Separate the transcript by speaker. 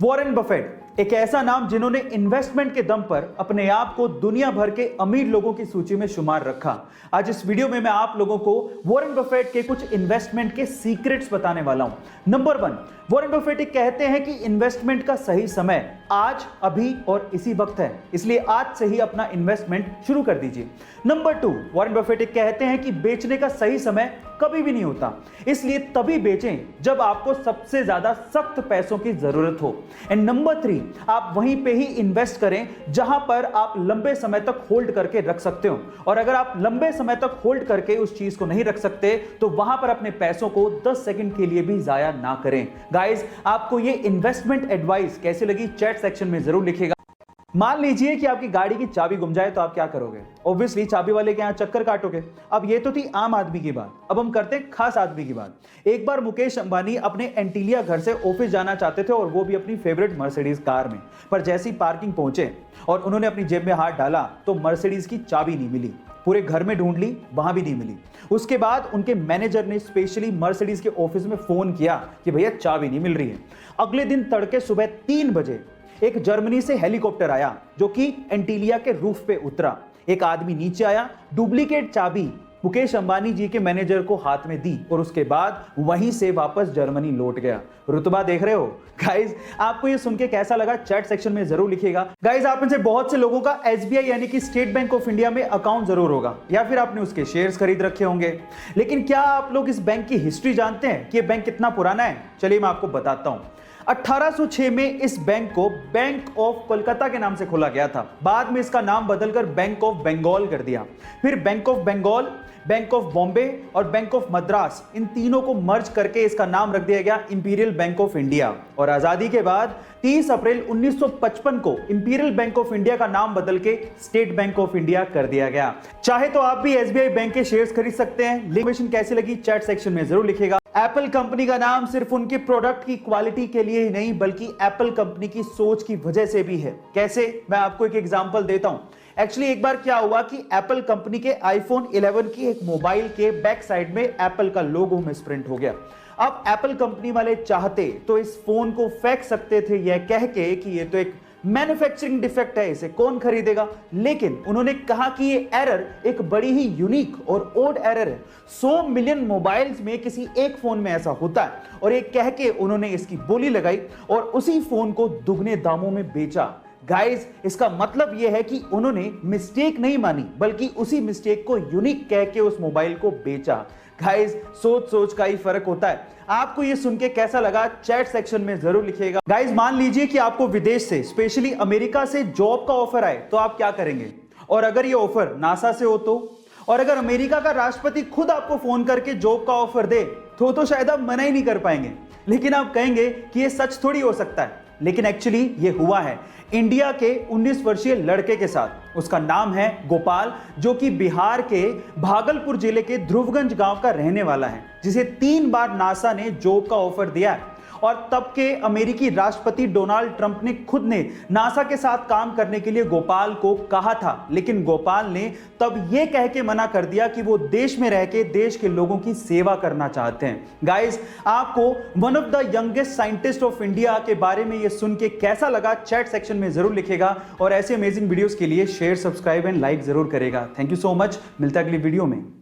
Speaker 1: Warren Buffett एक ऐसा नाम जिन्होंने इन्वेस्टमेंट के दम पर अपने आप को दुनिया भर के अमीर लोगों की सूची में शुमार रखा। आज इस वीडियो में मैं आप लोगों को वॉरेन बफेट के कुछ इन्वेस्टमेंट के सीक्रेट्स बताने वाला हूं। नंबर 1, वॉरेन बफेट कहते हैं कि इन्वेस्टमेंट का सही समय आज, अभी और इसी वक्त है, इसलिए आज से ही अपना इन्वेस्टमेंट शुरू कर दीजिए। नंबर 2, वॉरेन बफेट कहते हैं कि बेचने का सही समय कभी भी नहीं होता, इसलिए तभी बेचें जब आपको सबसे ज्यादा सख्त पैसों की जरूरत हो। एंड नंबर 3, आप वहीं पे ही इन्वेस्ट करें जहां पर आप लंबे समय तक होल्ड करके रख सकते हो, और अगर आप लंबे समय तक होल्ड करके उस चीज को नहीं रख सकते तो वहां पर अपने पैसों को 10 सेकंड के लिए भी जाया ना करें। गाइस, आपको ये इन्वेस्टमेंट एडवाइस कैसी लगी चैट सेक्शन में जरूर लिखिएगा। मान लीजिए कि आपकी गाड़ी की चाबी गुम जाए तो आप क्या करोगे? ऑब्वियसली चाबी वाले के यहां चक्कर काटोगे। अब ये तो थी आम आदमी की बात, अब हम करते हैं खास आदमी की बात। एक बार मुकेश अंबानी अपने एंटीलिया घर से ऑफिस जाना चाहते थे, और वो भी अपनी फेवरेट मर्सिडीज कार में। पर जैसी पार्किंग पहुंचे और उन्होंने अपनी जेब में हाथ डाला तो मर्सिडीज की चाबी नहीं मिली। पूरे घर में ढूंढ ली, वहां भी नहीं मिली। उसके बाद उनके मैनेजर ने स्पेशली मर्सिडीज के ऑफिस में फोन किया कि भैया चाबी नहीं मिल रही है। अगले दिन तड़के सुबह 3 बजे एक जर्मनी से हेलीकॉप्टर आया जो कि एंटीलिया के रूफ पे उतरा। एक आदमी नीचे आया, डुप्लीकेट चाबी मुकेश अंबानी जी के मैनेजर को हाथ में दी, और उसके बाद वहीं से वापस जर्मनी लौट गया। रुतबा देख रहे हो? गाइज, आपको ये सुन के कैसा लगा चैट सेक्शन में जरूर लिखिएगा। गाइज, आप में से बहुत से लोगों का एसबीआई यानी कि स्टेट बैंक ऑफ इंडिया में अकाउंट जरूर होगा, या फिर आपने उसके शेयर्स खरीद रखे होंगे। लेकिन क्या आप लोग इस बैंक की हिस्ट्री जानते हैं कि ये बैंक कितना पुराना है? चलिए मैं आपको बताता हूं। 1806 में इस बैंक को बैंक ऑफ कोलकाता के नाम से खोला गया था। बाद में इसका नाम बदलकर बैंक ऑफ बंगाल कर दिया। फिर bank of Bengal, bank of Bombay और बैंक ऑफ मद्रास, इन तीनों को मर्ज करके इसका नाम रख दिया गया इंपीरियल बैंक ऑफ इंडिया। और आजादी के बाद 30 अप्रैल 1955 को इंपीरियल बैंक ऑफ इंडिया का नाम बदल के स्टेट बैंक ऑफ इंडिया कर दिया गया। चाहे तो आप भी एसबीआई बैंक के शेयर्स खरीद सकते हैं। लिंक कैसी लगी चैट सेक्शन में जरूर लिखेगा। एप्पल कंपनी का नाम सिर्फ उनके प्रोडक्ट की क्वालिटी के लिए ही नहीं, बल्कि एप्पल कंपनी की सोच की वजह से भी है। कैसे? मैं आपको एक एग्जांपल देता हूं। एक्चुअली एक बार क्या हुआ कि एप्पल कंपनी के आईफोन 11 की एक मोबाइल के बैक साइड में एप्पल का लोगो मिसप्रिंट हो गया। अब एप्पल कंपनी वाले चाहते तो इस फोन को फेंक सकते थे यह कह के कि ये तो एक मैन्युफैक्चरिंग डिफेक्ट है, इसे कौन खरीदेगा। लेकिन उन्होंने कहा कि ये एरर एक बड़ी ही यूनिक और ओड एरर है। 100 मिलियन मोबाइल्स में किसी एक फोन में ऐसा होता है, और ये कह के उन्होंने इसकी बोली लगाई और उसी फोन को दुगने दामों में बेचा। गाइस, इसका मतलब यह है कि उन्होंने मिस्टेक नहीं मानी, बल्कि उसी मिस्टेक को यूनिक कह के उस मोबाइल को बेचा। गाइस, सोच का ही फर्क होता है। आपको ये सुन के कैसा लगा चैट सेक्शन में जरूर लिखिएगा। गाइस, मान लीजिए कि आपको विदेश से, स्पेशली अमेरिका से जॉब का ऑफर आए तो आप क्या करेंगे? और अगर ये ऑफर नासा से हो तो? और अगर अमेरिका का राष्ट्रपति खुद आपको फोन करके जॉब का ऑफर दे तो शायद आप मना ही नहीं कर पाएंगे। लेकिन आप कहेंगे कि ये सच थोड़ी हो सकता है, लेकिन एक्चुअली ये हुआ है इंडिया के 19 वर्षीय लड़के के साथ। उसका नाम है गोपाल, जो कि बिहार के भागलपुर जिले के ध्रुवगंज गांव का रहने वाला है, जिसे 3 बार नासा ने जॉब का ऑफर दिया है। और तब के अमेरिकी राष्ट्रपति डोनाल्ड ट्रंप ने खुद ने नासा के साथ काम करने के लिए गोपाल को कहा था, लेकिन गोपाल ने तब यह कह के मना कर दिया कि वो देश में रह के देश के लोगों की सेवा करना चाहते हैं। गाइस, आपको one of the youngest scientist of India के बारे में ये सुन के कैसा लगा चैट सेक्शन में जरूर लिखेगा, और ऐसे अमेजिंग वीडियोस के लिए शेयर, सब्सक्राइब एंड लाइक जरूर करेगा। Thank you so much. मिलता है अगली वीडियो में।